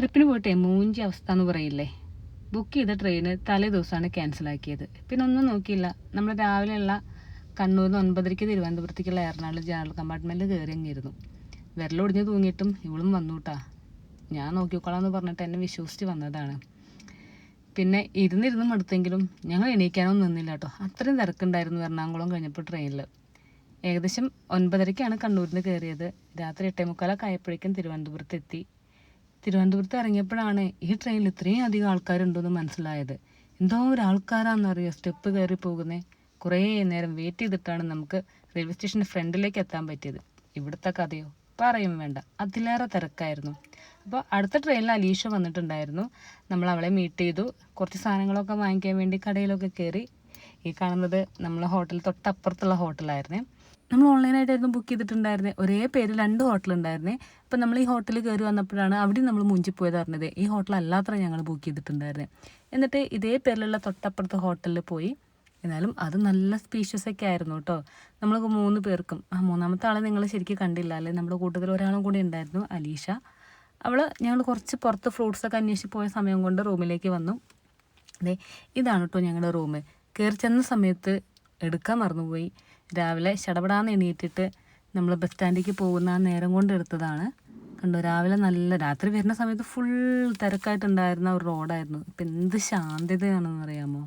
ട്രിപ്പിന് പോയിട്ടേ മൂഞ്ചി അവസ്ഥ എന്ന് പറയില്ലേ. ബുക്ക് ചെയ്ത ട്രെയിന് തലേ ദിവസമാണ് ക്യാൻസലാക്കിയത്. പിന്നെ ഒന്നും നോക്കിയില്ല, നമ്മൾ രാവിലെയുള്ള കണ്ണൂരിൽ നിന്ന് 9:30 തിരുവനന്തപുരത്തേക്കുള്ള എറണാകുളം ജനറൽ കമ്പാർട്ട്മെൻറ്റിൽ കയറി അങ്ങിരുന്നു. വിരലൊടിഞ്ഞ് തൂങ്ങിയിട്ടും ഇവളും വന്നു കേട്ടാ. ഞാൻ നോക്കിക്കോളാന്ന് പറഞ്ഞിട്ട് എന്നെ വിശ്വസിച്ച് വന്നതാണ്. പിന്നെ ഇരുന്നിരുന്നും മടുത്തെങ്കിലും ഞങ്ങൾ എണീക്കാനൊന്നും നിന്നില്ല കേട്ടോ. അത്രയും തിരക്കുണ്ടായിരുന്നു എറണാകുളം കഴിഞ്ഞപ്പോൾ ട്രെയിനിൽ. ഏകദേശം 9:30 കണ്ണൂരിൽ നിന്ന് കയറിയത്. രാത്രി 8:45 ആയപ്പോഴേക്കും തിരുവനന്തപുരത്ത് എത്തി. തിരുവനന്തപുരത്ത് ഇറങ്ങിയപ്പോഴാണ് ഈ ട്രെയിനിൽ ഇത്രയും അധികം ആൾക്കാരുണ്ടെന്ന് മനസ്സിലായത്. എന്തോ ഒരു ആൾക്കാരാണെന്നറിയോ സ്റ്റെപ്പ് കയറി പോകുന്നത്. കുറേ നേരം വെയിറ്റ് ചെയ്തിട്ടാണ് നമുക്ക് റെയിൽവേ സ്റ്റേഷൻ്റെ ഫ്രണ്ടിലേക്ക് എത്താൻ പറ്റിയത്. ഇവിടുത്തെ കഥയോ പറയും വേണ്ട, അതിലേറെ തിരക്കായിരുന്നു. അപ്പോൾ അടുത്ത ട്രെയിനിൽ അലീഷ വന്നിട്ടുണ്ടായിരുന്നു. നമ്മൾ അവളെ മീറ്റ് ചെയ്തു. കുറച്ച് സാധനങ്ങളൊക്കെ വാങ്ങിക്കാൻ വേണ്ടി കടയിലൊക്കെ കയറി. ഈ കാണുന്നത് നമ്മളെ ഹോട്ടൽ തൊട്ടപ്പുറത്തുള്ള ഹോട്ടലായിരുന്നേ. നമ്മൾ ഓൺലൈനായിട്ടായിരുന്നു ബുക്ക് ചെയ്തിട്ടുണ്ടായിരുന്നത്. ഒരേ പേര് 2 ഹോട്ടലുണ്ടായിരുന്നേ. അപ്പം നമ്മൾ ഈ ഹോട്ടലിൽ കയറി വന്നപ്പോഴാണ് അവിടെ നമ്മൾ മുഞ്ചിപ്പോയത് അറിഞ്ഞത്. ഈ ഹോട്ടൽ അല്ലാത്ര ഞങ്ങൾ ബുക്ക് ചെയ്തിട്ടുണ്ടായിരുന്നത്. എന്നിട്ട് ഇതേ പേരിലുള്ള തൊട്ടപ്പുറത്തെ ഹോട്ടലിൽ പോയി. എന്നാലും അത് നല്ല സ്പീഷ്യസ് ഒക്കെ ആയിരുന്നു കേട്ടോ. നമ്മൾ 3 പേർക്കും, മൂന്നാമത്തെ ആളെ നിങ്ങൾ ശരിക്കും കണ്ടില്ല അല്ലേ. നമ്മുടെ കൂട്ടത്തിൽ ഒരാളും കൂടി ഉണ്ടായിരുന്നു, അലീഷ. ഞങ്ങൾ കുറച്ച് പുറത്ത് ഫ്രൂട്ട്സൊക്കെ അന്വേഷിച്ച് പോയ സമയം കൊണ്ട് റൂമിലേക്ക് വന്നു. അതെ, ഇതാണ് കേട്ടോ ഞങ്ങളുടെ റൂം. കയറി ചെന്ന സമയത്ത് എടുക്കാൻ മറന്നുപോയി. രാവിലെ ശടപടാന്ന് എണീറ്റിട്ട് നമ്മൾ ബസ് സ്റ്റാൻഡിലേക്ക് പോകുന്ന ആ നേരം കൊണ്ട് എടുത്തതാണ്. കണ്ടോ, രാവിലെ നല്ല രാത്രി വരുന്ന സമയത്ത് ഫുൾ തിരക്കായിട്ടുണ്ടായിരുന്ന ഒരു റോഡായിരുന്നു. ഇപ്പം എന്ത് ശാന്തതയാണെന്ന് അറിയാമോ.